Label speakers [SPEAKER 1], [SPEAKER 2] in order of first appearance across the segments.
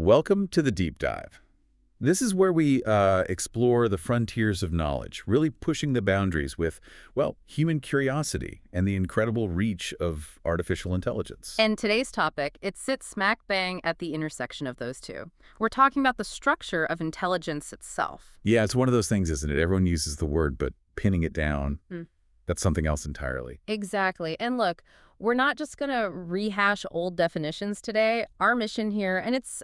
[SPEAKER 1] Welcome to the Deep Dive. This is where we explore the frontiers of knowledge, really pushing the boundaries with, well, human curiosity and the incredible reach of artificial intelligence.
[SPEAKER 2] And today's topic, it sits smack bang at the intersection of those two. We're talking about the structure of intelligence itself.
[SPEAKER 1] Yeah, it's one of those things, isn't it? Everyone uses the word, but pinning it down, that's something else entirely.
[SPEAKER 2] Exactly. And look, we're not just going to rehash old definitions today. Our mission here, and it's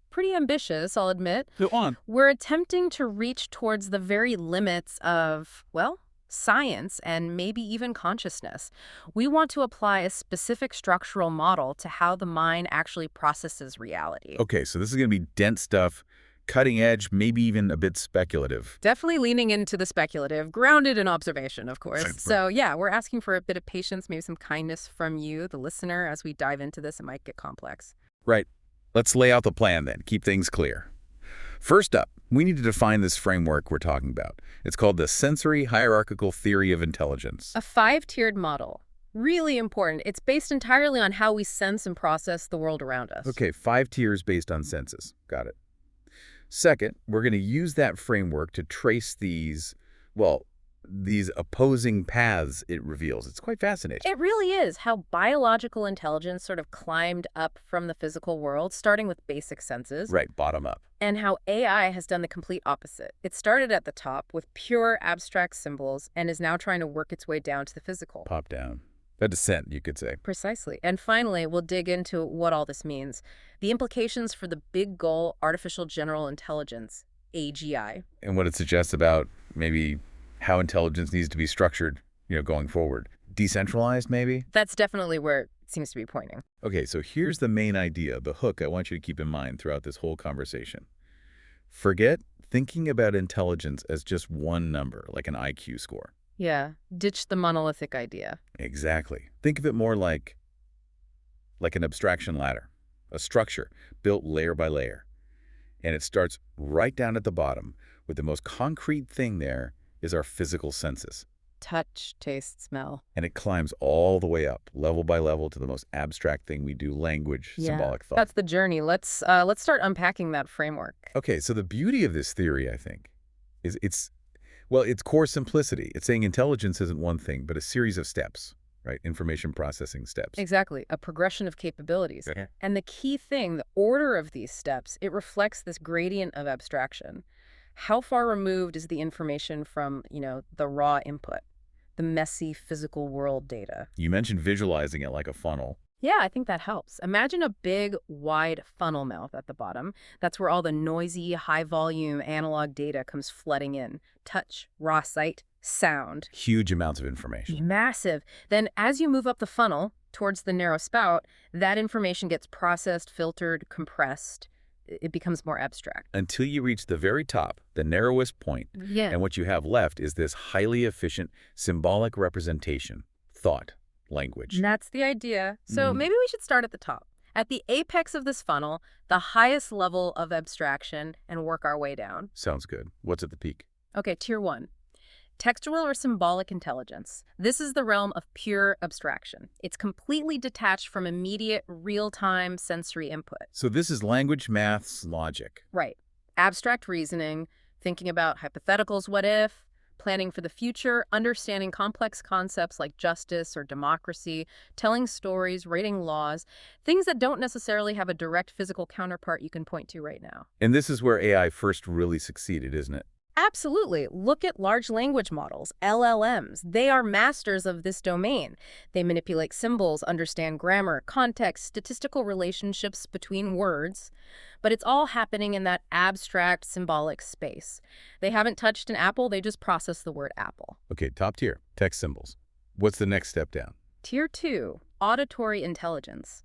[SPEAKER 2] pretty ambitious, I'll admit.
[SPEAKER 1] Go on.
[SPEAKER 2] We're attempting to reach towards the very limits of, well, science and maybe even consciousness. We want to apply a specific structural model to how the mind actually processes reality.
[SPEAKER 1] Okay, so this is going to be dense stuff, cutting edge, maybe even a bit speculative.
[SPEAKER 2] Definitely leaning into the speculative, grounded in observation, of course.
[SPEAKER 1] Right.
[SPEAKER 2] So yeah, we're asking for a bit of patience, maybe some kindness from you, the listener, as we dive into this. It might get complex.
[SPEAKER 1] Right. Let's lay out the plan then, keep things clear. First up, we need to define this framework we're talking about. It's called the sensory hierarchical theory of intelligence.
[SPEAKER 2] A 5-tiered model. Really important. It's based entirely on how we sense and process the world around us.
[SPEAKER 1] Okay, 5 tiers based on senses. Got it. Second, we're going to use that framework to trace these opposing paths it reveals. It's quite fascinating.
[SPEAKER 2] It really is how biological intelligence sort of climbed up from the physical world, starting with basic senses.
[SPEAKER 1] Right, bottom up.
[SPEAKER 2] And how AI has done the complete opposite. It started at the top with pure abstract symbols and is now trying to work its way down to the physical.
[SPEAKER 1] Pop down. A descent, you could say.
[SPEAKER 2] Precisely. And finally, we'll dig into what all this means. The implications for the big goal, artificial general intelligence, AGI.
[SPEAKER 1] And what it suggests about maybe how intelligence needs to be structured, going forward. Decentralized, maybe?
[SPEAKER 2] That's definitely where it seems to be pointing.
[SPEAKER 1] Okay, so here's the main idea, the hook I want you to keep in mind throughout this whole conversation. Forget thinking about intelligence as just one number, like an IQ score.
[SPEAKER 2] Yeah, ditch the monolithic idea.
[SPEAKER 1] Exactly. Think of it more like an abstraction ladder, a structure built layer by layer. And it starts right down at the bottom, with the most concrete thing there is our physical senses.
[SPEAKER 2] Touch, taste, smell.
[SPEAKER 1] And it climbs all the way up, level by level, to the most abstract thing we do, language, symbolic thought.
[SPEAKER 2] That's the journey. Let's start unpacking that framework.
[SPEAKER 1] Okay, so the beauty of this theory, I think, is its core simplicity. It's saying intelligence isn't one thing, but a series of steps, right? Information processing steps.
[SPEAKER 2] Exactly. A progression of capabilities.
[SPEAKER 1] Yeah.
[SPEAKER 2] And the key thing, the order of these steps, it reflects this gradient of abstraction. How far removed is the information from, the raw input, the messy physical world data?
[SPEAKER 1] You mentioned visualizing it like a funnel.
[SPEAKER 2] Yeah, I think that helps. Imagine a big, wide funnel mouth at the bottom. That's where all the noisy, high-volume analog data comes flooding in. Touch, raw sight, sound.
[SPEAKER 1] Huge amounts of information.
[SPEAKER 2] Massive. Then as you move up the funnel towards the narrow spout, that information gets processed, filtered, compressed. It becomes more abstract.
[SPEAKER 1] Until you reach the very top, the narrowest point.
[SPEAKER 2] Yeah.
[SPEAKER 1] And what you have left is this highly efficient symbolic representation, thought, language.
[SPEAKER 2] That's the idea. So maybe we should start at the top. At the apex of this funnel, the highest level of abstraction, and work our way down.
[SPEAKER 1] Sounds good. What's at the peak?
[SPEAKER 2] Okay, tier 1. Textual or symbolic intelligence. This is the realm of pure abstraction. It's completely detached from immediate, real-time sensory input.
[SPEAKER 1] So this is language, maths, logic.
[SPEAKER 2] Right. Abstract reasoning, thinking about hypotheticals, what if, planning for the future, understanding complex concepts like justice or democracy, telling stories, rating laws, things that don't necessarily have a direct physical counterpart you can point to right now.
[SPEAKER 1] And this is where AI first really succeeded, isn't it?
[SPEAKER 2] Absolutely. Look at large language models, LLMs. They are masters of this domain. They manipulate symbols, understand grammar, context, statistical relationships between words. But it's all happening in that abstract, symbolic space. They haven't touched an apple, they just process the word apple.
[SPEAKER 1] Okay, top tier, text symbols. What's the next step down?
[SPEAKER 2] Tier 2, auditory intelligence.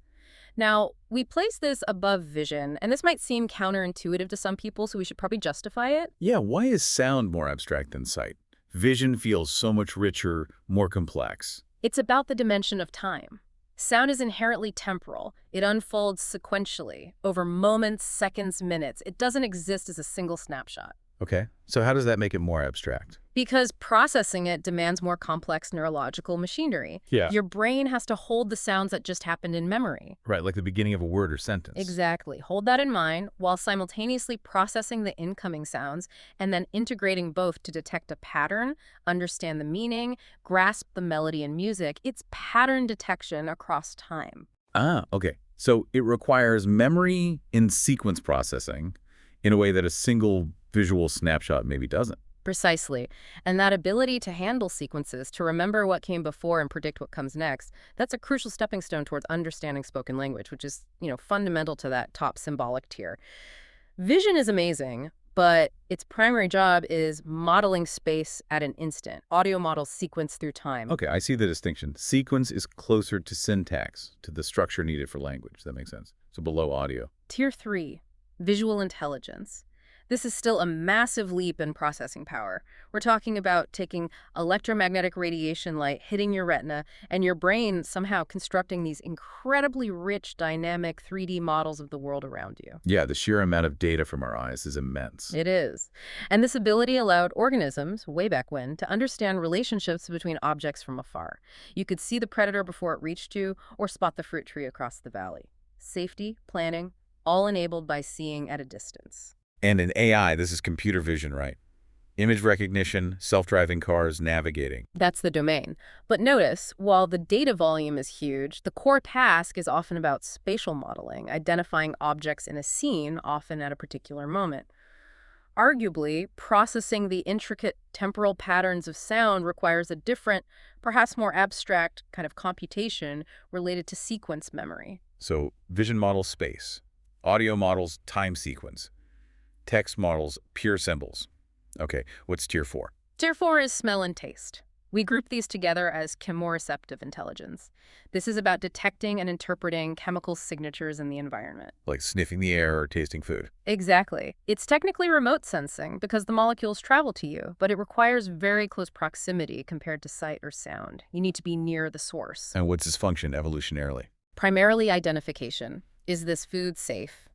[SPEAKER 2] Now, we place this above vision, and this might seem counterintuitive to some people, so we should probably justify it.
[SPEAKER 1] Yeah, why is sound more abstract than sight? Vision feels so much richer, more complex.
[SPEAKER 2] It's about the dimension of time. Sound is inherently temporal. It unfolds sequentially, over moments, seconds, minutes. It doesn't exist as a single snapshot.
[SPEAKER 1] Okay, so how does that make it more abstract?
[SPEAKER 2] Because processing it demands more complex neurological machinery.
[SPEAKER 1] Yeah.
[SPEAKER 2] Your brain has to hold the sounds that just happened in memory.
[SPEAKER 1] Right, like the beginning of a word or sentence.
[SPEAKER 2] Exactly. Hold that in mind while simultaneously processing the incoming sounds and then integrating both to detect a pattern, understand the meaning, grasp the melody and music. It's pattern detection across time.
[SPEAKER 1] Ah, okay. So it requires memory in sequence processing in a way that a single visual snapshot maybe doesn't.
[SPEAKER 2] Precisely. And that ability to handle sequences, to remember what came before and predict what comes next, that's a crucial stepping stone towards understanding spoken language, which is, fundamental to that top symbolic tier. Vision is amazing, but its primary job is modeling space at an instant. Audio models sequence through time.
[SPEAKER 1] Okay, I see the distinction. Sequence is closer to syntax, to the structure needed for language. That makes sense. So below audio.
[SPEAKER 2] Tier 3, visual intelligence. This is still a massive leap in processing power. We're talking about taking electromagnetic radiation light hitting your retina and your brain somehow constructing these incredibly rich, dynamic 3D models of the world around you.
[SPEAKER 1] Yeah, the sheer amount of data from our eyes is immense.
[SPEAKER 2] It is. And this ability allowed organisms, way back when, to understand relationships between objects from afar. You could see the predator before it reached you or spot the fruit tree across the valley. Safety, planning, all enabled by seeing at a distance.
[SPEAKER 1] And in AI, this is computer vision, right? Image recognition, self-driving cars, navigating.
[SPEAKER 2] That's the domain. But notice, while the data volume is huge, the core task is often about spatial modeling, identifying objects in a scene, often at a particular moment. Arguably, processing the intricate temporal patterns of sound requires a different, perhaps more abstract kind of computation related to sequence memory.
[SPEAKER 1] So vision models space, audio models time sequence, text models pure symbols. Okay, what's tier 4?
[SPEAKER 2] Tier 4 is smell and taste. We group these together as chemoreceptive intelligence. This is about detecting and interpreting chemical signatures in the environment.
[SPEAKER 1] Like sniffing the air or tasting food.
[SPEAKER 2] Exactly. It's technically remote sensing because the molecules travel to you, but it requires very close proximity compared to sight or sound. You need to be near the source.
[SPEAKER 1] And what's its function evolutionarily?
[SPEAKER 2] Primarily identification. Is this food safe?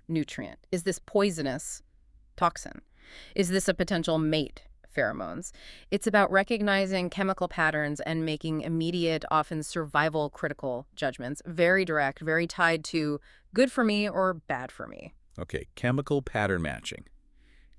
[SPEAKER 2] Nutrient. Is this poisonous? Toxin. Is this a potential mate? Pheromones. It's about recognizing chemical patterns and making immediate, often survival critical judgments. Very direct, very tied to good for me or bad for me.
[SPEAKER 1] Okay, chemical pattern matching.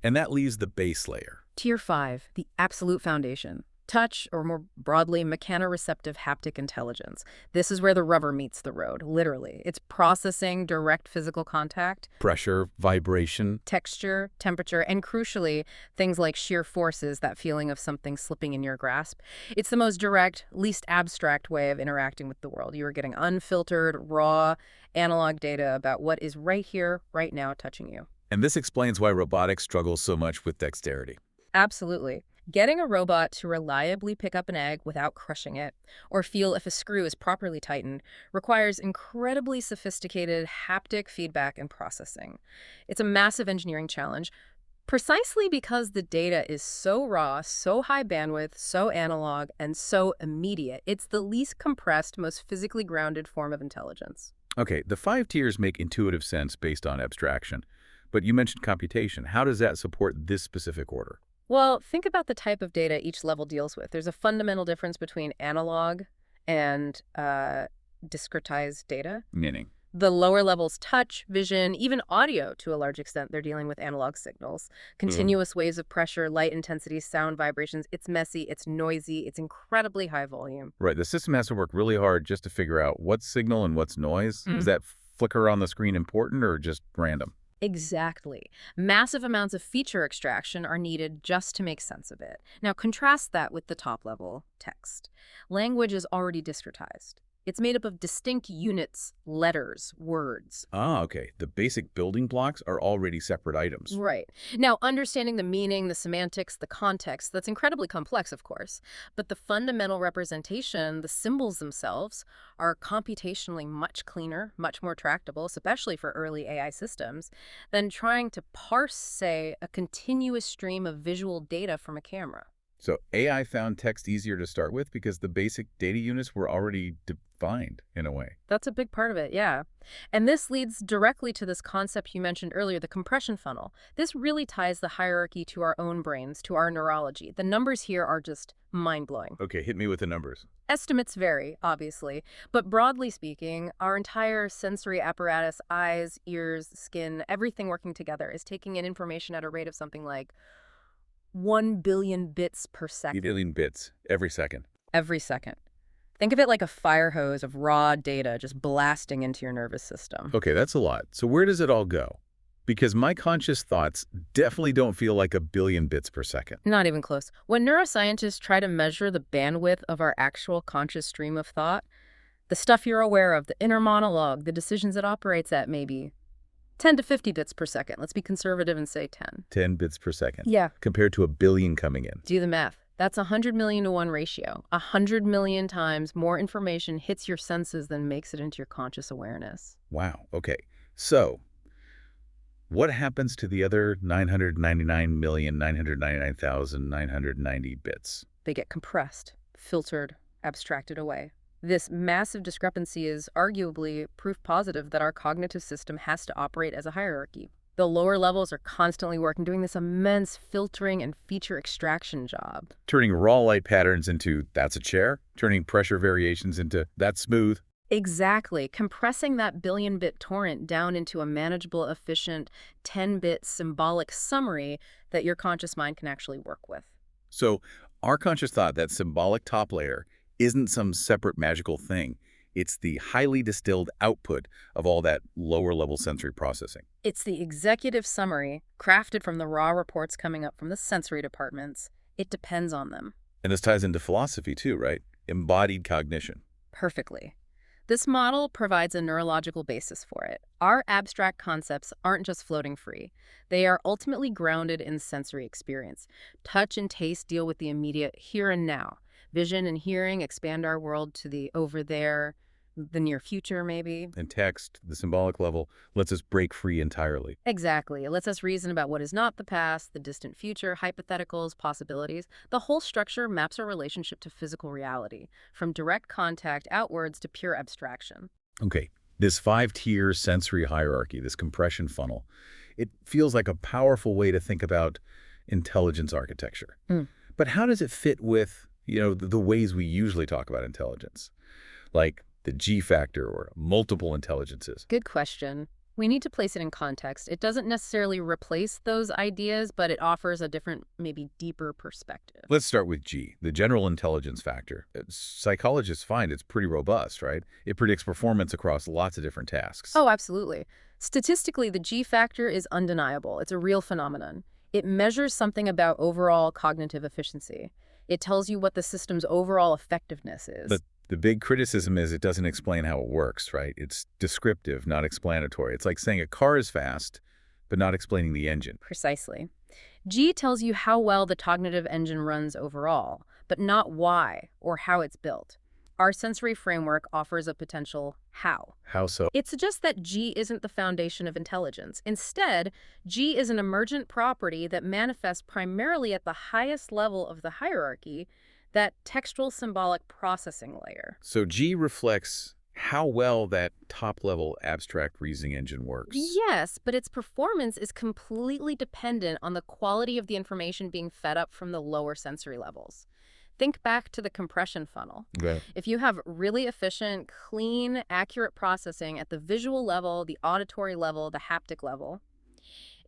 [SPEAKER 1] And that leaves the base layer.
[SPEAKER 2] Tier 5, the absolute foundation. Touch, or more broadly, mechanoreceptive haptic intelligence. This is where the rubber meets the road, literally. It's processing direct physical contact,
[SPEAKER 1] Pressure, vibration.
[SPEAKER 2] texture, temperature, and crucially, things like shear forces, that feeling of something slipping in your grasp. It's the most direct, least abstract way of interacting with the world. You are getting unfiltered, raw, analog data about what is right here, right now, touching you.
[SPEAKER 1] And this explains why robotics struggles so much with dexterity.
[SPEAKER 2] Absolutely. Getting a robot to reliably pick up an egg without crushing it, or feel if a screw is properly tightened, requires incredibly sophisticated haptic feedback and processing. It's a massive engineering challenge, precisely because the data is so raw, so high bandwidth, so analog, and so immediate. It's the least compressed, most physically grounded form of intelligence.
[SPEAKER 1] Okay, the 5 tiers make intuitive sense based on abstraction. But you mentioned computation. How does that support this specific order?
[SPEAKER 2] Well, think about the type of data each level deals with. There's a fundamental difference between analog and discretized data.
[SPEAKER 1] Meaning?
[SPEAKER 2] The lower levels, touch, vision, even audio to a large extent, they're dealing with analog signals. Continuous waves of pressure, light intensity, sound vibrations. It's messy, it's noisy, it's incredibly high volume.
[SPEAKER 1] Right, the system has to work really hard just to figure out what's signal and what's noise. Is that flicker on the screen important or just random?
[SPEAKER 2] Exactly. Massive amounts of feature extraction are needed just to make sense of it. Now, contrast that with the top-level text. Language is already discretized. It's made up of distinct units, letters, words.
[SPEAKER 1] Ah, okay. The basic building blocks are already separate items.
[SPEAKER 2] Right. Now, understanding the meaning, the semantics, the context, that's incredibly complex, of course. But the fundamental representation, the symbols themselves, are computationally much cleaner, much more tractable, especially for early AI systems, than trying to parse, say, a continuous stream of visual data from a camera.
[SPEAKER 1] So AI found text easier to start with because the basic data units were already find, in a way.
[SPEAKER 2] That's a big part of it, yeah. And this leads directly to this concept you mentioned earlier, the compression funnel. This really ties the hierarchy to our own brains, to our neurology. The numbers here are just mind-blowing.
[SPEAKER 1] Okay, hit me with the numbers.
[SPEAKER 2] Estimates vary, obviously, but broadly speaking, our entire sensory apparatus, eyes, ears, skin, everything working together is taking in information at a rate of something like 1 billion bits per
[SPEAKER 1] 8
[SPEAKER 2] second
[SPEAKER 1] billion bits every second.
[SPEAKER 2] every second. Think of it like a fire hose of raw data just blasting into your nervous system.
[SPEAKER 1] Okay, that's a lot. So where does it all go? Because my conscious thoughts definitely don't feel like 1 billion bits per second.
[SPEAKER 2] Not even close. When neuroscientists try to measure the bandwidth of our actual conscious stream of thought, the stuff you're aware of, the inner monologue, the decisions it operates at, maybe 10 to 50 bits per second. Let's be conservative and say 10.
[SPEAKER 1] 10 bits per second.
[SPEAKER 2] Yeah.
[SPEAKER 1] Compared to 1 billion coming in.
[SPEAKER 2] Do the math. That's 100 million to 1 ratio. 100 million times more information hits your senses than makes it into your conscious awareness.
[SPEAKER 1] Wow. Okay. So what happens to the other 999,999,990 bits?
[SPEAKER 2] They get compressed, filtered, abstracted away. This massive discrepancy is arguably proof positive that our cognitive system has to operate as a hierarchy. The lower levels are constantly working, doing this immense filtering and feature extraction job.
[SPEAKER 1] Turning raw light patterns into "that's a chair," turning pressure variations into "that's smooth."
[SPEAKER 2] Exactly. Compressing that billion-bit torrent down into a manageable, efficient 10-bit symbolic summary that your conscious mind can actually work with.
[SPEAKER 1] So our conscious thought, that symbolic top layer, isn't some separate magical thing. It's the highly distilled output of all that lower-level sensory processing.
[SPEAKER 2] It's the executive summary, crafted from the raw reports coming up from the sensory departments. It depends on them.
[SPEAKER 1] And this ties into philosophy too, right? Embodied cognition.
[SPEAKER 2] Perfectly. This model provides a neurological basis for it. Our abstract concepts aren't just floating free. They are ultimately grounded in sensory experience. Touch and taste deal with the immediate here and now. Vision and hearing expand our world to the over there, the near future, maybe.
[SPEAKER 1] And text, the symbolic level, lets us break free entirely.
[SPEAKER 2] Exactly. It lets us reason about what is not the past, the distant future, hypotheticals, possibilities. The whole structure maps our relationship to physical reality, from direct contact outwards to pure abstraction.
[SPEAKER 1] Okay, this 5-tier sensory hierarchy, this compression funnel, it feels like a powerful way to think about intelligence architecture. But how does it fit with, the ways we usually talk about intelligence? Like the G factor or multiple intelligences.
[SPEAKER 2] Good question. We need to place it in context. It doesn't necessarily replace those ideas, but it offers a different, maybe deeper perspective.
[SPEAKER 1] Let's start with G, the general intelligence factor. Psychologists find it's pretty robust, right? It predicts performance across lots of different tasks.
[SPEAKER 2] Oh, absolutely. Statistically, the G factor is undeniable. It's a real phenomenon. It measures something about overall cognitive efficiency. It tells you what the system's overall effectiveness is.
[SPEAKER 1] But the big criticism is it doesn't explain how it works, right? It's descriptive, not explanatory. It's like saying a car is fast, but not explaining the engine.
[SPEAKER 2] Precisely. G tells you how well the cognitive engine runs overall, but not why or how it's built. Our sensory framework offers a potential how.
[SPEAKER 1] How so?
[SPEAKER 2] It suggests that G isn't the foundation of intelligence. Instead, G is an emergent property that manifests primarily at the highest level of the hierarchy, that textual symbolic processing layer.
[SPEAKER 1] So G reflects how well that top-level abstract reasoning engine works.
[SPEAKER 2] Yes, but its performance is completely dependent on the quality of the information being fed up from the lower sensory levels. Think back to the compression funnel.
[SPEAKER 1] Okay.
[SPEAKER 2] If you have really efficient, clean, accurate processing at the visual level, the auditory level, the haptic level,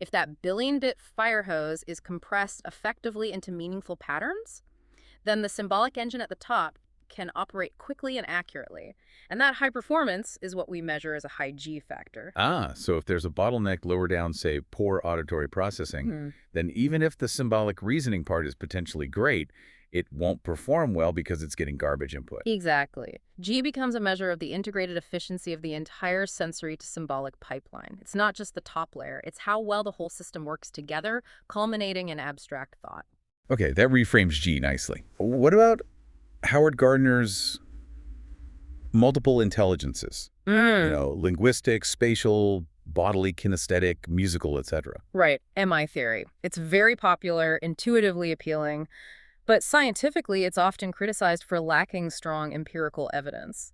[SPEAKER 2] if that billion-bit fire hose is compressed effectively into meaningful patterns, then the symbolic engine at the top can operate quickly and accurately. And that high performance is what we measure as a high G factor.
[SPEAKER 1] So if there's a bottleneck lower down, say, poor auditory processing, then even if the symbolic reasoning part is potentially great, it won't perform well because it's getting garbage input.
[SPEAKER 2] Exactly. G becomes a measure of the integrated efficiency of the entire sensory to symbolic pipeline. It's not just the top layer, it's how well the whole system works together, culminating in abstract thought.
[SPEAKER 1] Okay, that reframes G nicely. What about Howard Gardner's multiple intelligences? Linguistic, spatial, bodily, kinesthetic, musical, etc.
[SPEAKER 2] Right, MI theory. It's very popular, intuitively appealing, but scientifically it's often criticized for lacking strong empirical evidence.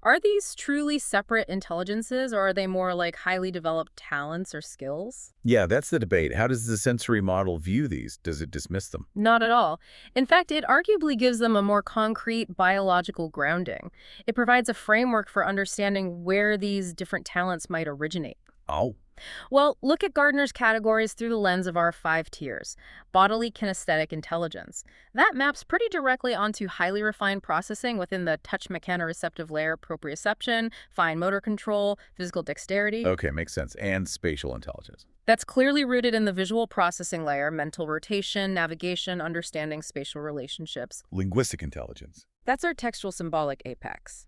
[SPEAKER 2] Are these truly separate intelligences, or are they more like highly developed talents or skills?
[SPEAKER 1] Yeah, that's the debate. How does the sensory model view these? Does it dismiss them?
[SPEAKER 2] Not at all. In fact, it arguably gives them a more concrete biological grounding. It provides a framework for understanding where these different talents might originate.
[SPEAKER 1] Oh,
[SPEAKER 2] Well, look at Gardner's categories through the lens of our 5 tiers. Bodily kinesthetic intelligence. That maps pretty directly onto highly refined processing within the touch mechanoreceptive layer, proprioception, fine motor control, physical dexterity.
[SPEAKER 1] okay, makes sense. And spatial intelligence.
[SPEAKER 2] That's clearly rooted in the visual processing layer, mental rotation, navigation, understanding spatial relationships.
[SPEAKER 1] Linguistic intelligence.
[SPEAKER 2] That's our textual symbolic apex.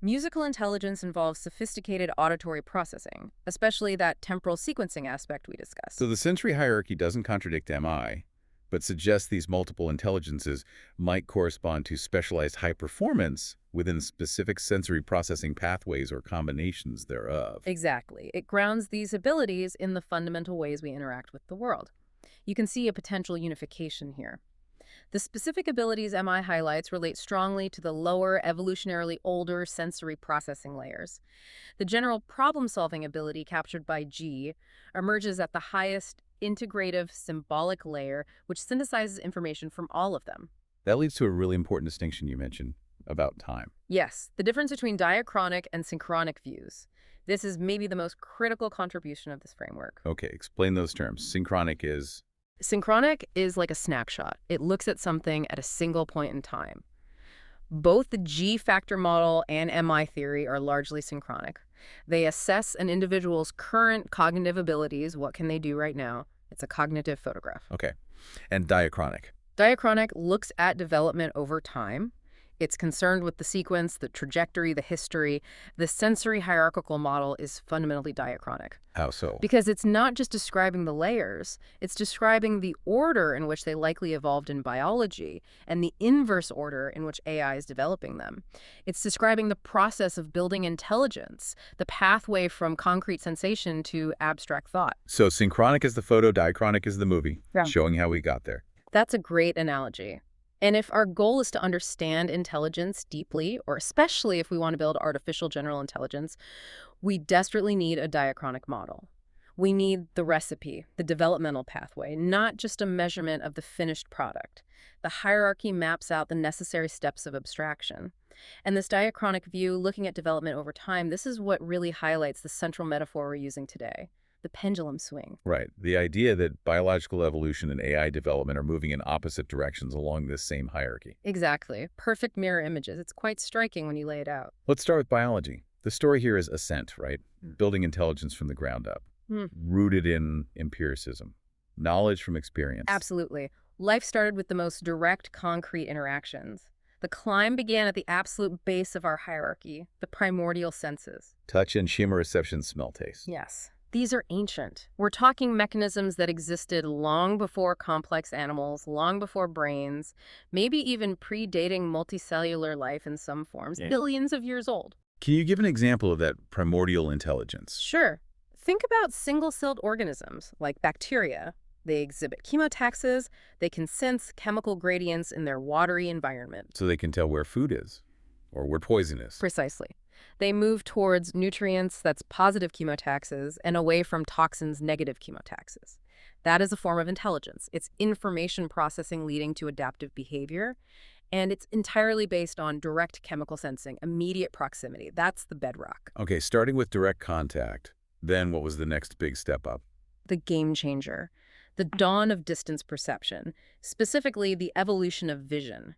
[SPEAKER 2] Musical intelligence involves sophisticated auditory processing, especially that temporal sequencing aspect we discussed.
[SPEAKER 1] So the sensory hierarchy doesn't contradict MI, but suggests these multiple intelligences might correspond to specialized high performance within specific sensory processing pathways or combinations thereof.
[SPEAKER 2] Exactly. It grounds these abilities in the fundamental ways we interact with the world. You can see a potential unification here. The specific abilities MI highlights relate strongly to the lower, evolutionarily older sensory processing layers. The general problem-solving ability captured by G emerges at the highest integrative symbolic layer, which synthesizes information from all of them.
[SPEAKER 1] That leads to a really important distinction you mentioned about time.
[SPEAKER 2] Yes, the difference between diachronic and synchronic views. This is maybe the most critical contribution of this framework.
[SPEAKER 1] Okay, explain those terms. Synchronic is...
[SPEAKER 2] Synchronic is like a snapshot. It looks at something at a single point in time. Both the G-factor model and MI theory are largely synchronic. They assess an individual's current cognitive abilities. What can they do right now? It's a cognitive photograph.
[SPEAKER 1] Okay. And diachronic.
[SPEAKER 2] Diachronic looks at development over time. It's concerned with the sequence, the trajectory, the history. The sensory hierarchical model is fundamentally diachronic.
[SPEAKER 1] How so?
[SPEAKER 2] Because it's not just describing the layers, it's describing the order in which they likely evolved in biology and the inverse order in which AI is developing them. It's describing the process of building intelligence, the pathway from concrete sensation to abstract thought.
[SPEAKER 1] So synchronic is the photo, diachronic is the movie,
[SPEAKER 2] Yeah.
[SPEAKER 1] showing how we got there.
[SPEAKER 2] That's a great analogy. And if our goal is to understand intelligence deeply, or especially if we want to build artificial general intelligence, we desperately need a diachronic model. We need the recipe, the developmental pathway, not just a measurement of the finished product. The hierarchy maps out the necessary steps of abstraction. And this diachronic view, looking at development over time, this is what really highlights the central metaphor we're using today. The pendulum swing.
[SPEAKER 1] Right. The idea that biological evolution and AI development are moving in opposite directions along this same hierarchy.
[SPEAKER 2] Exactly. Perfect mirror images. It's quite striking when you lay it out.
[SPEAKER 1] Let's start with biology. The story here is ascent, right? Building intelligence from the ground up, rooted in empiricism, knowledge from experience.
[SPEAKER 2] Absolutely. Life started with the most direct, concrete interactions. The climb began at the absolute base of our hierarchy, the primordial senses.
[SPEAKER 1] Touch and chemoreception, smell, taste.
[SPEAKER 2] Yes. These are ancient. We're talking mechanisms that existed long before complex animals, long before brains, maybe even predating multicellular life in some forms, billions of years old.
[SPEAKER 1] Can you give an example of that primordial intelligence?
[SPEAKER 2] Sure. Think about single-celled organisms like bacteria. They exhibit chemotaxis. They can sense chemical gradients in their watery environment.
[SPEAKER 1] So they can tell where food is or where poison is.
[SPEAKER 2] Precisely. They move towards nutrients, that's positive chemotaxis, and away from toxins, negative chemotaxis. That is a form of intelligence. It's information processing leading to adaptive behavior, and it's entirely based on direct chemical sensing, immediate proximity. That's the bedrock.
[SPEAKER 1] Okay, starting with direct contact, then what was the next big step up?
[SPEAKER 2] The game changer. The dawn of distance perception, specifically the evolution of vision.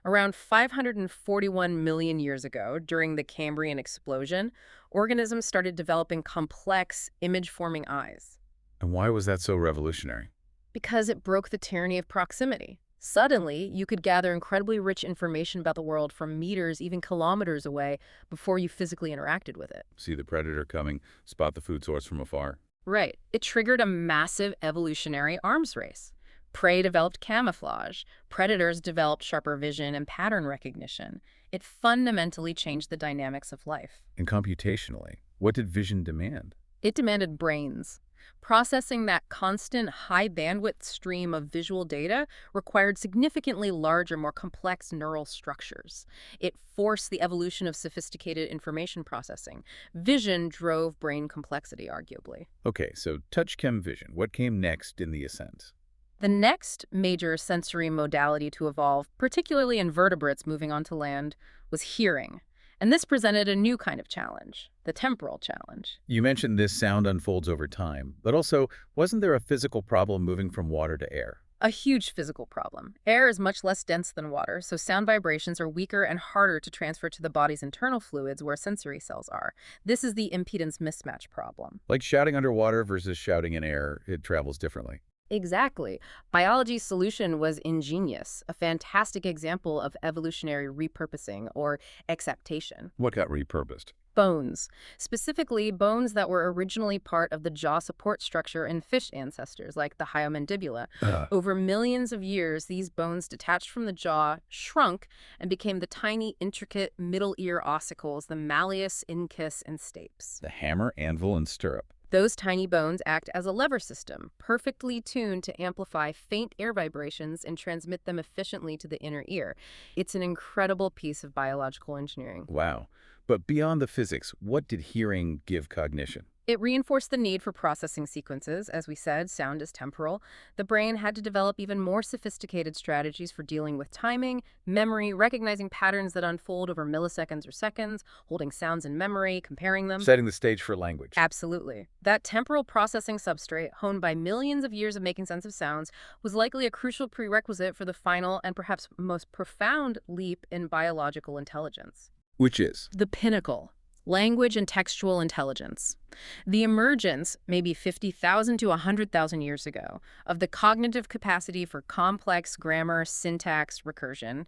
[SPEAKER 2] Around 541 million years ago, during the Cambrian explosion, organisms started developing complex, image-forming eyes.
[SPEAKER 1] And why was that so revolutionary?
[SPEAKER 2] Because it broke the tyranny of proximity. Suddenly, you could gather incredibly rich information about the world from meters, even kilometers away, before you physically interacted with it.
[SPEAKER 1] See the predator coming, spot the food source from afar.
[SPEAKER 2] Right. It triggered a massive evolutionary arms race. Prey developed camouflage. Predators developed sharper vision and pattern recognition. It fundamentally changed the dynamics of life.
[SPEAKER 1] And computationally, what did vision demand?
[SPEAKER 2] It demanded brains. Processing that constant high-bandwidth stream of visual data required significantly larger, more complex neural structures. It forced the evolution of sophisticated information processing. Vision drove brain complexity, arguably.
[SPEAKER 1] Okay, so touch chem vision. What came next in the ascent?
[SPEAKER 2] The next major sensory modality to evolve, particularly in vertebrates moving onto land, was hearing. And this presented a new kind of challenge, the temporal challenge.
[SPEAKER 1] You mentioned this sound unfolds over time, but also, wasn't there a physical problem moving from water to air?
[SPEAKER 2] A huge physical problem. Air is much less dense than water, so sound vibrations are weaker and harder to transfer to the body's internal fluids where sensory cells are. This is the impedance mismatch problem.
[SPEAKER 1] Like shouting underwater versus shouting in air, it travels differently.
[SPEAKER 2] Exactly. Biology's solution was ingenious, a fantastic example of evolutionary repurposing or exaptation.
[SPEAKER 1] What got repurposed?
[SPEAKER 2] Bones, specifically bones that were originally part of the jaw support structure in fish ancestors, like the hyomandibular. Over millions of years, these bones detached from the jaw, shrunk, and became the tiny, intricate middle ear ossicles, the malleus, incus, and stapes.
[SPEAKER 1] The hammer, anvil, and stirrup.
[SPEAKER 2] Those tiny bones act as a lever system, perfectly tuned to amplify faint air vibrations and transmit them efficiently to the inner ear. It's an incredible piece of biological engineering.
[SPEAKER 1] Wow. But beyond the physics, what did hearing give cognition?
[SPEAKER 2] It reinforced the need for processing sequences. As we said, sound is temporal. The brain had to develop even more sophisticated strategies for dealing with timing, memory, recognizing patterns that unfold over milliseconds or seconds, holding sounds in memory, comparing them.
[SPEAKER 1] Setting the stage for language.
[SPEAKER 2] Absolutely. That temporal processing substrate, honed by millions of years of making sense of sounds, was likely a crucial prerequisite for the final and perhaps most profound leap in biological intelligence.
[SPEAKER 1] Which is?
[SPEAKER 2] The pinnacle. Language and textual intelligence. The emergence, maybe 50,000 to 100,000 years ago, of the cognitive capacity for complex grammar, syntax, recursion,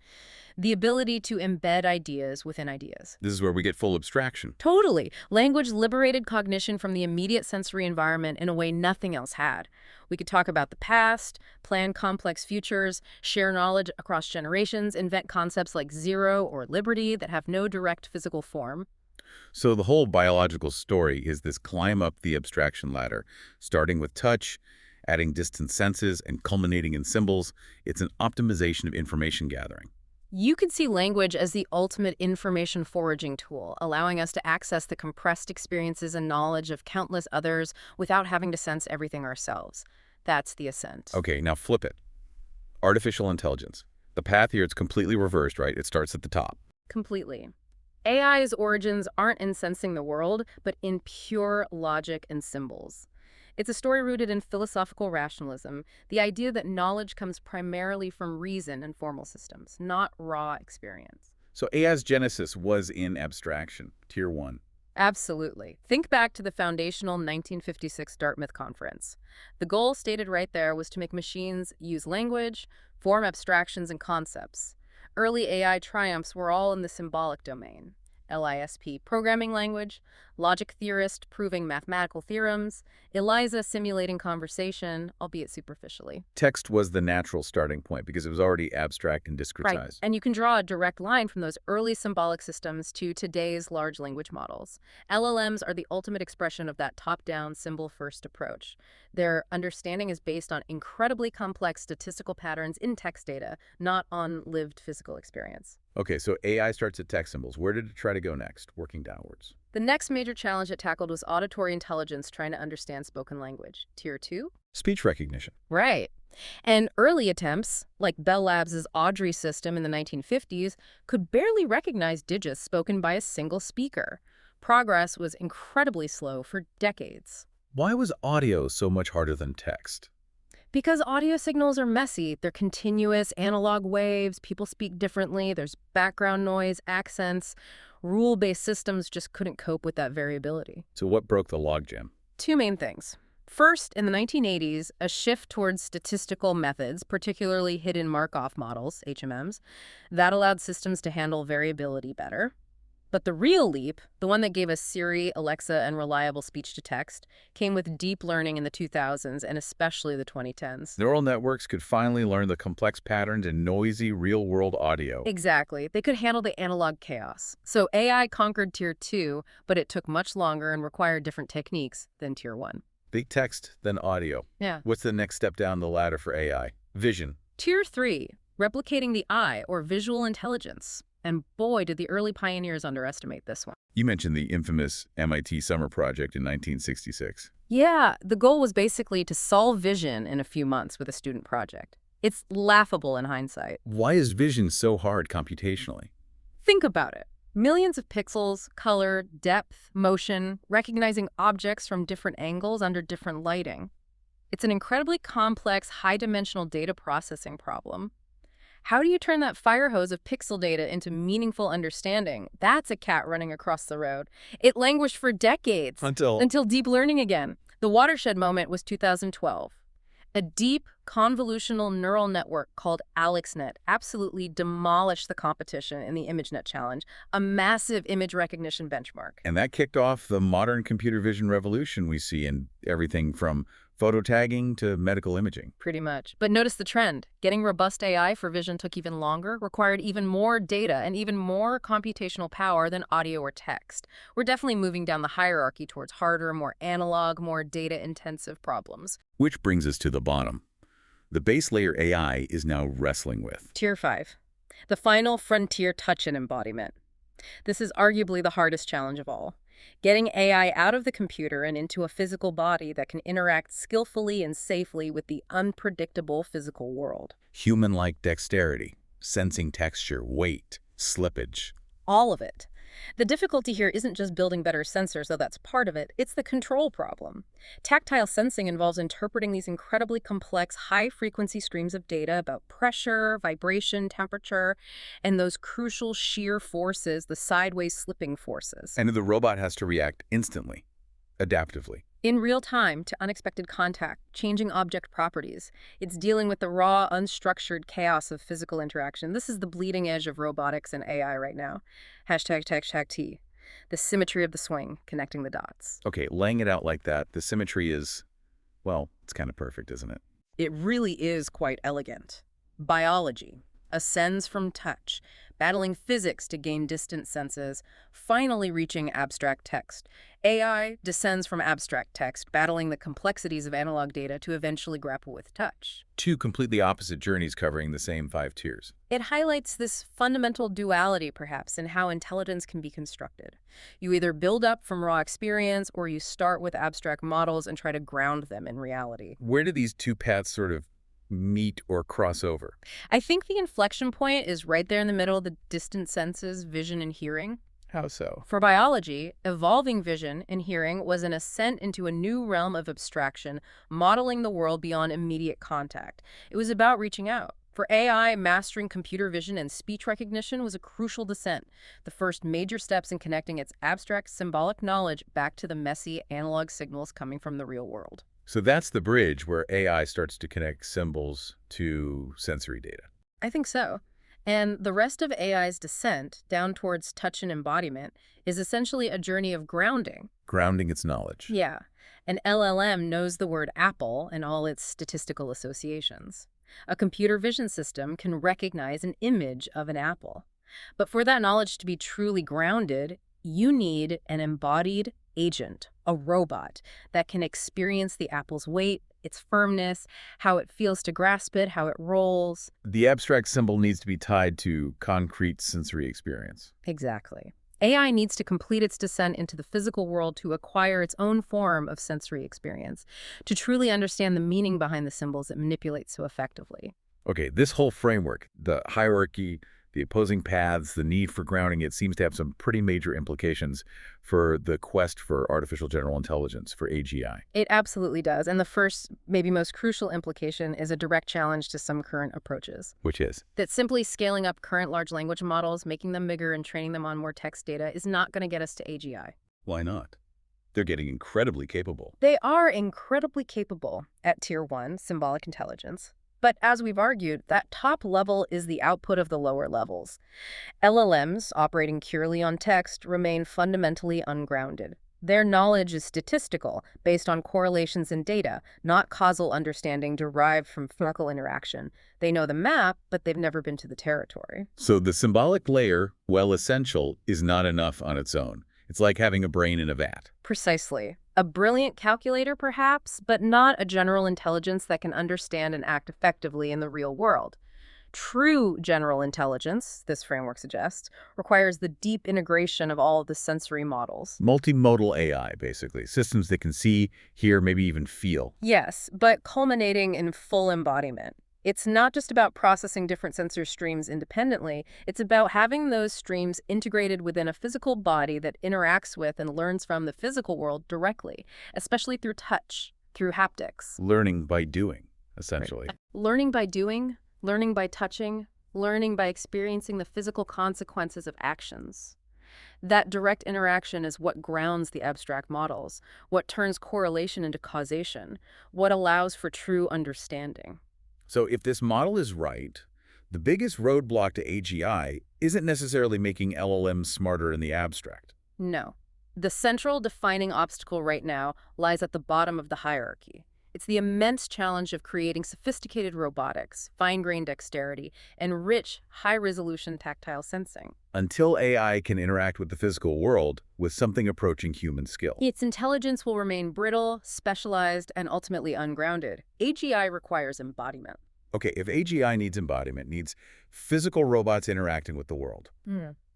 [SPEAKER 2] the ability to embed ideas within ideas.
[SPEAKER 1] This is where we get full abstraction.
[SPEAKER 2] Totally. Language liberated cognition from the immediate sensory environment in a way nothing else had. We could talk about the past, plan complex futures, share knowledge across generations, invent concepts like zero or liberty that have no direct physical form.
[SPEAKER 1] So the whole biological story is this climb up the abstraction ladder, starting with touch, adding distant senses, and culminating in symbols. It's an optimization of information gathering.
[SPEAKER 2] You could see language as the ultimate information foraging tool, allowing us to access the compressed experiences and knowledge of countless others without having to sense everything ourselves. That's the ascent.
[SPEAKER 1] Okay, now flip it. Artificial intelligence. The path here is completely reversed, right? It starts at the top.
[SPEAKER 2] Completely. AI's origins aren't in sensing the world, but in pure logic and symbols. It's a story rooted in philosophical rationalism, the idea that knowledge comes primarily from reason and formal systems, not raw experience.
[SPEAKER 1] So AI's genesis was in abstraction, tier 1.
[SPEAKER 2] Absolutely. Think back to the foundational 1956 Dartmouth Conference. The goal stated right there was to make machines use language, form abstractions and concepts. Early AI triumphs were all in the symbolic domain. LISP programming language, logic theorist proving mathematical theorems, ELIZA simulating conversation, albeit superficially.
[SPEAKER 1] Text was the natural starting point because it was already abstract and discretized.
[SPEAKER 2] Right, and you can draw a direct line from those early symbolic systems to today's large language models. LLMs are the ultimate expression of that top-down, symbol-first approach. Their understanding is based on incredibly complex statistical patterns in text data, not on lived physical experience.
[SPEAKER 1] Okay, so AI starts at text symbols. Where did it try to go next, working downwards?
[SPEAKER 2] The next major challenge it tackled was auditory intelligence trying to understand spoken language. Tier 2?
[SPEAKER 1] Speech recognition.
[SPEAKER 2] Right. And early attempts, like Bell Labs' Auditory system in the 1950s, could barely recognize digits spoken by a single speaker. Progress was incredibly slow for decades.
[SPEAKER 1] Why was audio so much harder than text?
[SPEAKER 2] Because audio signals are messy, they're continuous analog waves, people speak differently, there's background noise, accents. Rule-based systems just couldn't cope with that variability.
[SPEAKER 1] So what broke the logjam?
[SPEAKER 2] Two main things. First, in the 1980s, a shift towards statistical methods, particularly hidden Markov models, HMMs, that allowed systems to handle variability better. But the real leap, the one that gave us Siri, Alexa, and reliable speech-to-text, came with deep learning in the 2000s and especially the 2010s.
[SPEAKER 1] Neural networks could finally learn the complex patterns in noisy, real-world audio.
[SPEAKER 2] Exactly. They could handle the analog chaos. So AI conquered Tier 2, but it took much longer and required different techniques than Tier 1.
[SPEAKER 1] Big text, then audio.
[SPEAKER 2] Yeah.
[SPEAKER 1] What's the next step down the ladder for AI? Vision.
[SPEAKER 2] Tier 3, replicating the eye, or visual intelligence. And boy, did the early pioneers underestimate this one.
[SPEAKER 1] You mentioned the infamous MIT summer project in 1966.
[SPEAKER 2] Yeah, the goal was basically to solve vision in a few months with a student project. It's laughable in hindsight.
[SPEAKER 1] Why is vision so hard computationally?
[SPEAKER 2] Think about it. Millions of pixels, color, depth, motion, recognizing objects from different angles under different lighting. It's an incredibly complex, high-dimensional data processing problem. How do you turn that fire hose of pixel data into meaningful understanding? That's a cat running across the road. It languished for decades
[SPEAKER 1] Until
[SPEAKER 2] deep learning again. The watershed moment was 2012. A deep, convolutional neural network called AlexNet absolutely demolished the competition in the ImageNet challenge, a massive image recognition benchmark.
[SPEAKER 1] And that kicked off the modern computer vision revolution we see in everything from photo tagging to medical imaging.
[SPEAKER 2] Pretty much. But notice the trend. Getting robust AI for vision took even longer, required even more data and even more computational power than audio or text. We're definitely moving down the hierarchy towards harder, more analog, more data-intensive problems.
[SPEAKER 1] Which brings us to the bottom. The base layer AI is now wrestling with.
[SPEAKER 2] Tier 5. The final frontier touch and embodiment. This is arguably the hardest challenge of all. Getting AI out of the computer and into a physical body that can interact skillfully and safely with the unpredictable physical world.
[SPEAKER 1] Human-like dexterity, sensing texture, weight, slippage.
[SPEAKER 2] All of it. The difficulty here isn't just building better sensors, though that's part of it. It's the control problem. Tactile sensing involves interpreting these incredibly complex, high-frequency streams of data about pressure, vibration, temperature, and those crucial shear forces, the sideways slipping forces.
[SPEAKER 1] And the robot has to react instantly, adaptively.
[SPEAKER 2] In real time to unexpected contact, changing object properties. It's dealing with the raw, unstructured chaos of physical interaction. This is the bleeding edge of robotics and AI right now. #T. The symmetry of the swing, connecting the dots.
[SPEAKER 1] Okay, laying it out like that, the symmetry is, well, it's kind of perfect, isn't it?
[SPEAKER 2] It really is quite elegant. Biology ascends from touch, battling physics to gain distant senses, finally reaching abstract text. AI descends from abstract text, battling the complexities of analog data to eventually grapple with touch.
[SPEAKER 1] Two completely opposite journeys covering the same 5 tiers.
[SPEAKER 2] It highlights this fundamental duality, perhaps, in how intelligence can be constructed. You either build up from raw experience or you start with abstract models and try to ground them in reality.
[SPEAKER 1] Where do these two paths sort of meet or cross over?
[SPEAKER 2] I think the inflection point is right there in the middle of the distant senses, vision and hearing.
[SPEAKER 1] How so?
[SPEAKER 2] For biology, evolving vision and hearing was an ascent into a new realm of abstraction, modeling the world beyond immediate contact. It was about reaching out. For AI, mastering computer vision and speech recognition was a crucial descent, the first major steps in connecting its abstract symbolic knowledge back to the messy analog signals coming from the real world.
[SPEAKER 1] So that's the bridge where AI starts to connect symbols to sensory data.
[SPEAKER 2] I think so. And the rest of AI's descent down towards touch and embodiment is essentially a journey of grounding.
[SPEAKER 1] Grounding its knowledge.
[SPEAKER 2] Yeah. An LLM knows the word apple and all its statistical associations. A computer vision system can recognize an image of an apple. But for that knowledge to be truly grounded, you need an embodied agent, a robot, that can experience the apple's weight, its firmness, how it feels to grasp it, how it rolls.
[SPEAKER 1] The abstract symbol needs to be tied to concrete sensory experience.
[SPEAKER 2] Exactly. AI needs to complete its descent into the physical world to acquire its own form of sensory experience, to truly understand the meaning behind the symbols it manipulates so effectively.
[SPEAKER 1] Okay, this whole framework, the hierarchy, the opposing paths, the need for grounding, it seems to have some pretty major implications for the quest for artificial general intelligence, for AGI.
[SPEAKER 2] It absolutely does. And the first, maybe most crucial implication is a direct challenge to some current approaches.
[SPEAKER 1] Which is?
[SPEAKER 2] That simply scaling up current large language models, making them bigger and training them on more text data is not going to get us to AGI.
[SPEAKER 1] Why not? They're getting incredibly capable.
[SPEAKER 2] They are incredibly capable at Tier 1, symbolic intelligence. But as we've argued, that top level is the output of the lower levels. LLMs, operating purely on text, remain fundamentally ungrounded. Their knowledge is statistical, based on correlations in data, not causal understanding derived from physical interaction. They know the map, but they've never been to the territory.
[SPEAKER 1] So the symbolic layer, while essential, is not enough on its own. It's like having a brain in a vat.
[SPEAKER 2] Precisely. A brilliant calculator, perhaps, but not a general intelligence that can understand and act effectively in the real world. True general intelligence, this framework suggests, requires the deep integration of all of the sensory models.
[SPEAKER 1] Multimodal AI, basically. Systems that can see, hear, maybe even feel.
[SPEAKER 2] Yes, but culminating in full embodiment. It's not just about processing different sensor streams independently, it's about having those streams integrated within a physical body that interacts with and learns from the physical world directly, especially through touch, through haptics.
[SPEAKER 1] Learning by doing, essentially.
[SPEAKER 2] Learning by doing, learning by touching, learning by experiencing the physical consequences of actions. That direct interaction is what grounds the abstract models, what turns correlation into causation, what allows for true understanding.
[SPEAKER 1] So if this model is right, the biggest roadblock to AGI isn't necessarily making LLMs smarter in the abstract.
[SPEAKER 2] No. The central defining obstacle right now lies at the bottom of the hierarchy. It's the immense challenge of creating sophisticated robotics, fine-grained dexterity, and rich, high-resolution tactile sensing.
[SPEAKER 1] Until AI can interact with the physical world with something approaching human skill.
[SPEAKER 2] Its intelligence will remain brittle, specialized, and ultimately ungrounded. AGI requires embodiment.
[SPEAKER 1] Okay, if AGI needs embodiment, needs physical robots interacting with the world,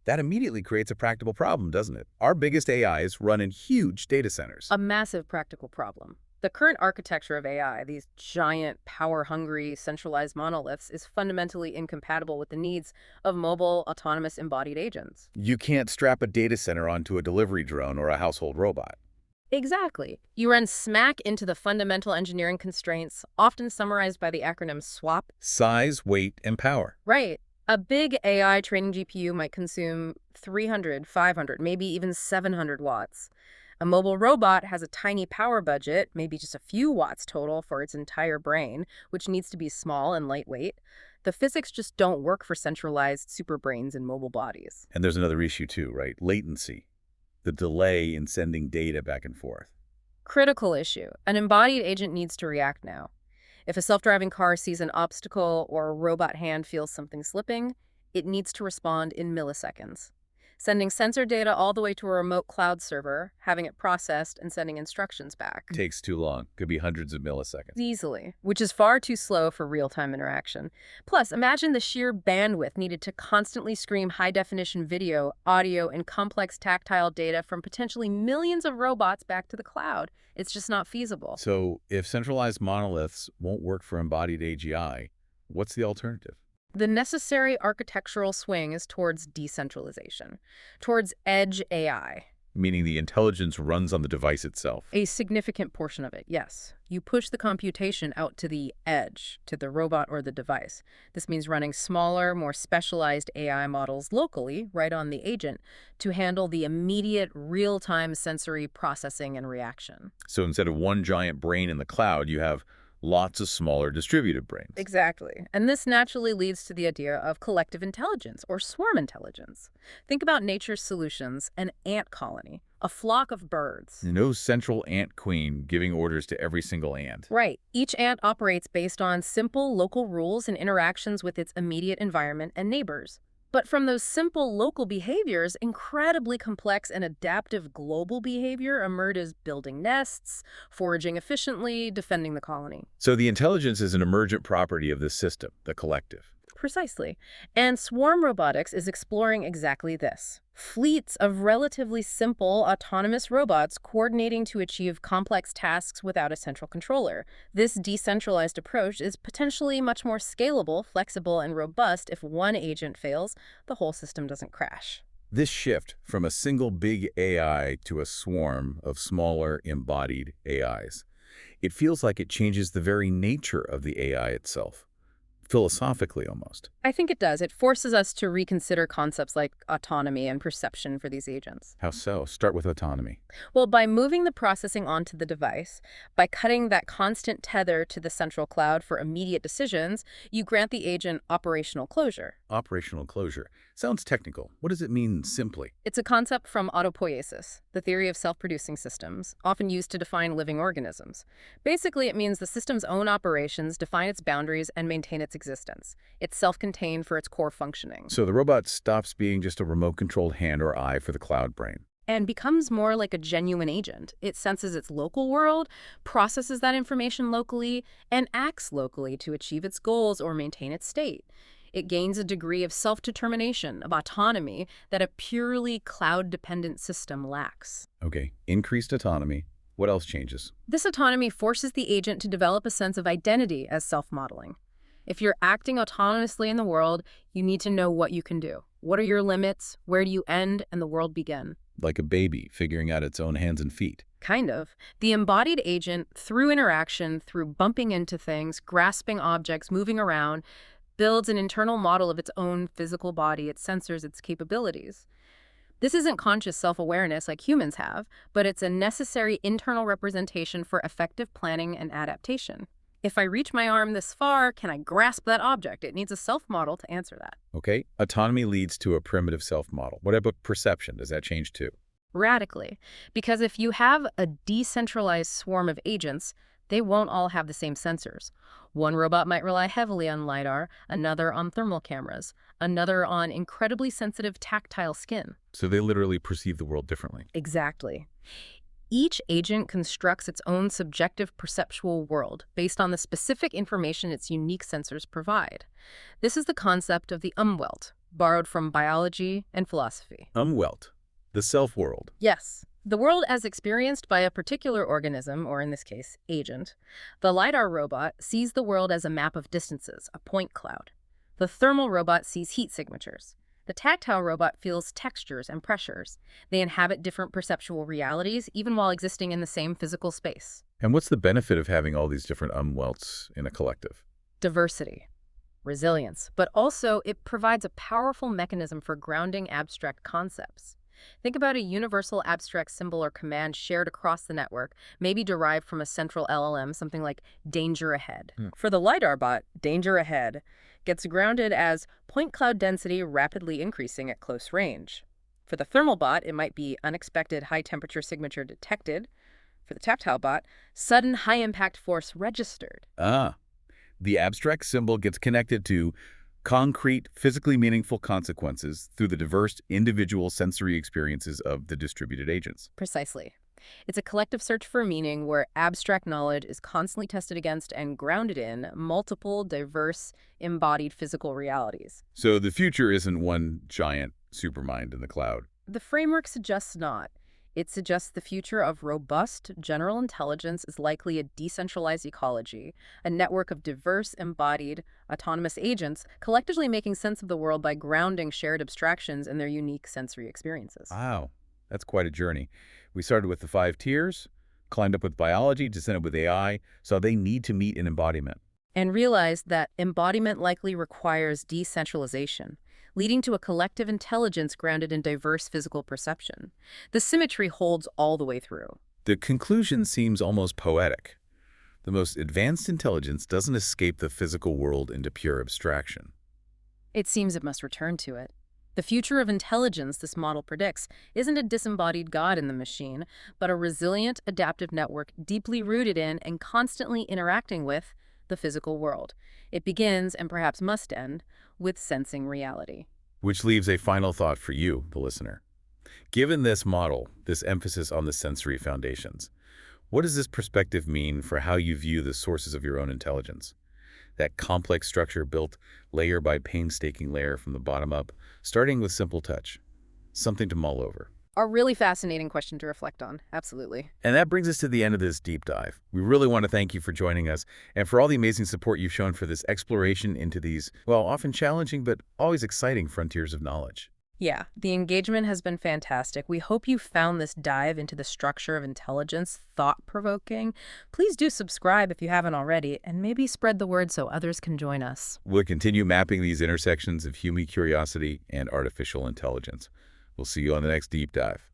[SPEAKER 1] that immediately creates a practical problem, doesn't it? Our biggest AIs run in huge data centers.
[SPEAKER 2] A massive practical problem. The current architecture of AI, these giant, power-hungry, centralized monoliths, is fundamentally incompatible with the needs of mobile, autonomous, embodied agents.
[SPEAKER 1] You can't strap a data center onto a delivery drone or a household robot.
[SPEAKER 2] Exactly. You run smack into the fundamental engineering constraints, often summarized by the acronym SWAP.
[SPEAKER 1] Size, weight, and power.
[SPEAKER 2] Right. A big AI training GPU might consume 300, 500, maybe even 700 watts. A mobile robot has a tiny power budget, maybe just a few watts total for its entire brain, which needs to be small and lightweight. The physics just don't work for centralized superbrains in mobile bodies.
[SPEAKER 1] And there's another issue too, right? Latency. The delay in sending data back and forth.
[SPEAKER 2] Critical issue. An embodied agent needs to react now. If a self-driving car sees an obstacle or a robot hand feels something slipping, it needs to respond in milliseconds. Sending sensor data all the way to a remote cloud server, having it processed, and sending instructions back.
[SPEAKER 1] Takes too long. Could be hundreds of milliseconds.
[SPEAKER 2] Easily, which is far too slow for real-time interaction. Plus, imagine the sheer bandwidth needed to constantly stream high-definition video, audio, and complex tactile data from potentially millions of robots back to the cloud. It's just not feasible.
[SPEAKER 1] So if centralized monoliths won't work for embodied AGI, what's the alternative?
[SPEAKER 2] The necessary architectural swing is towards decentralization, towards edge AI.
[SPEAKER 1] Meaning the intelligence runs on the device itself.
[SPEAKER 2] A significant portion of it, yes. You push the computation out to the edge, to the robot or the device. This means running smaller, more specialized AI models locally, right on the agent, to handle the immediate, real-time sensory processing and reaction.
[SPEAKER 1] So instead of one giant brain in the cloud, you have lots of smaller distributed brains.
[SPEAKER 2] Exactly. And this naturally leads to the idea of collective intelligence or swarm intelligence. Think about nature's solutions, an ant colony, a flock of birds.
[SPEAKER 1] No central ant queen giving orders to every single ant.
[SPEAKER 2] Right. Each ant operates based on simple local rules and interactions with its immediate environment and neighbors. But from those simple local behaviors, incredibly complex and adaptive global behavior emerges building nests, foraging efficiently, defending the colony.
[SPEAKER 1] So the intelligence is an emergent property of this system, the collective.
[SPEAKER 2] Precisely. And swarm robotics is exploring exactly this. Fleets of relatively simple, autonomous robots coordinating to achieve complex tasks without a central controller. This decentralized approach is potentially much more scalable, flexible, and robust if one agent fails, the whole system doesn't crash.
[SPEAKER 1] This shift from a single big AI to a swarm of smaller embodied AIs, it feels like it changes the very nature of the AI itself. Philosophically, almost.
[SPEAKER 2] I think it does. It forces us to reconsider concepts like autonomy and perception for these agents.
[SPEAKER 1] How so? Start with autonomy.
[SPEAKER 2] Well, by moving the processing onto the device, by cutting that constant tether to the central cloud for immediate decisions, you grant the agent operational closure.
[SPEAKER 1] Operational closure. Sounds technical. What does it mean simply?
[SPEAKER 2] It's a concept from autopoiesis, the theory of self-producing systems, often used to define living organisms. Basically, it means the system's own operations define its boundaries and maintain its existence. It's self-contained for its core functioning.
[SPEAKER 1] So the robot stops being just a remote-controlled hand or eye for the cloud brain.
[SPEAKER 2] and becomes more like a genuine agent. It senses its local world, processes that information locally, and acts locally to achieve its goals or maintain its state. It gains a degree of self-determination, of autonomy, that a purely cloud-dependent system lacks.
[SPEAKER 1] Okay, increased autonomy. What else changes?
[SPEAKER 2] This autonomy forces the agent to develop a sense of identity as self-modeling. If you're acting autonomously in the world, you need to know what you can do. What are your limits? Where do you end and the world begin?
[SPEAKER 1] Like a baby figuring out its own hands and feet.
[SPEAKER 2] Kind of. The embodied agent, through interaction, through bumping into things, grasping objects, moving around, builds an internal model of its own physical body, its sensors, its capabilities. This isn't conscious self-awareness like humans have, but it's a necessary internal representation for effective planning and adaptation. If I reach my arm this far, can I grasp that object? It needs a self-model to answer that.
[SPEAKER 1] Okay, autonomy leads to a primitive self-model. What about perception? Does that change too?
[SPEAKER 2] Radically. Because if you have a decentralized swarm of agents, they won't all have the same sensors. One robot might rely heavily on LiDAR, another on thermal cameras, another on incredibly sensitive tactile skin.
[SPEAKER 1] So they literally perceive the world differently.
[SPEAKER 2] Exactly. Each agent constructs its own subjective perceptual world based on the specific information its unique sensors provide. This is the concept of the Umwelt, borrowed from biology and philosophy.
[SPEAKER 1] Umwelt, the self-world.
[SPEAKER 2] Yes, the world as experienced by a particular organism, or in this case, agent. The LiDAR robot sees the world as a map of distances, a point cloud. The thermal robot sees heat signatures. The tactile robot feels textures and pressures. They inhabit different perceptual realities, even while existing in the same physical space.
[SPEAKER 1] And what's the benefit of having all these different umwelts in a collective?
[SPEAKER 2] Diversity, resilience, but also it provides a powerful mechanism for grounding abstract concepts. Think about a universal abstract symbol or command shared across the network, maybe derived from a central LLM, something like danger ahead. For the LiDAR bot, danger ahead gets grounded as point cloud density rapidly increasing at close range. For the thermal bot, it might be unexpected high temperature signature detected. For the tactile bot, sudden high impact force registered.
[SPEAKER 1] Ah, the abstract symbol gets connected to concrete, physically meaningful consequences through the diverse individual sensory experiences of the distributed agents.
[SPEAKER 2] Precisely. It's a collective search for meaning where abstract knowledge is constantly tested against and grounded in multiple, diverse, embodied physical realities.
[SPEAKER 1] So the future isn't one giant supermind in the cloud.
[SPEAKER 2] The framework suggests not. It suggests the future of robust general intelligence is likely a decentralized ecology, a network of diverse, embodied, autonomous agents collectively making sense of the world by grounding shared abstractions in their unique sensory experiences.
[SPEAKER 1] Wow, that's quite a journey. We started with the 5 tiers, climbed up with biology, descended with AI, so they need to meet in embodiment.
[SPEAKER 2] And realized that embodiment likely requires decentralization, leading to a collective intelligence grounded in diverse physical perception. The symmetry holds all the way through.
[SPEAKER 1] The conclusion seems almost poetic. The most advanced intelligence doesn't escape the physical world into pure abstraction.
[SPEAKER 2] It seems it must return to it. The future of intelligence, this model predicts, isn't a disembodied God in the machine, but a resilient, adaptive network deeply rooted in and constantly interacting with the physical world. It begins, and perhaps must end, with sensing reality.
[SPEAKER 1] Which leaves a final thought for you, the listener. Given this model, this emphasis on the sensory foundations, what does this perspective mean for how you view the sources of your own intelligence? That complex structure built layer by painstaking layer from the bottom up, starting with simple touch. Something to mull over.
[SPEAKER 2] A really fascinating question to reflect on, absolutely.
[SPEAKER 1] And that brings us to the end of this deep dive. We really want to thank you for joining us and for all the amazing support you've shown for this exploration into these, well, often challenging but always exciting frontiers of knowledge.
[SPEAKER 2] Yeah, the engagement has been fantastic. We hope you found this dive into the structure of intelligence thought-provoking. Please do subscribe if you haven't already, and maybe spread the word so others can join us.
[SPEAKER 1] We'll continue mapping these intersections of human curiosity and artificial intelligence. We'll see you on the next deep dive.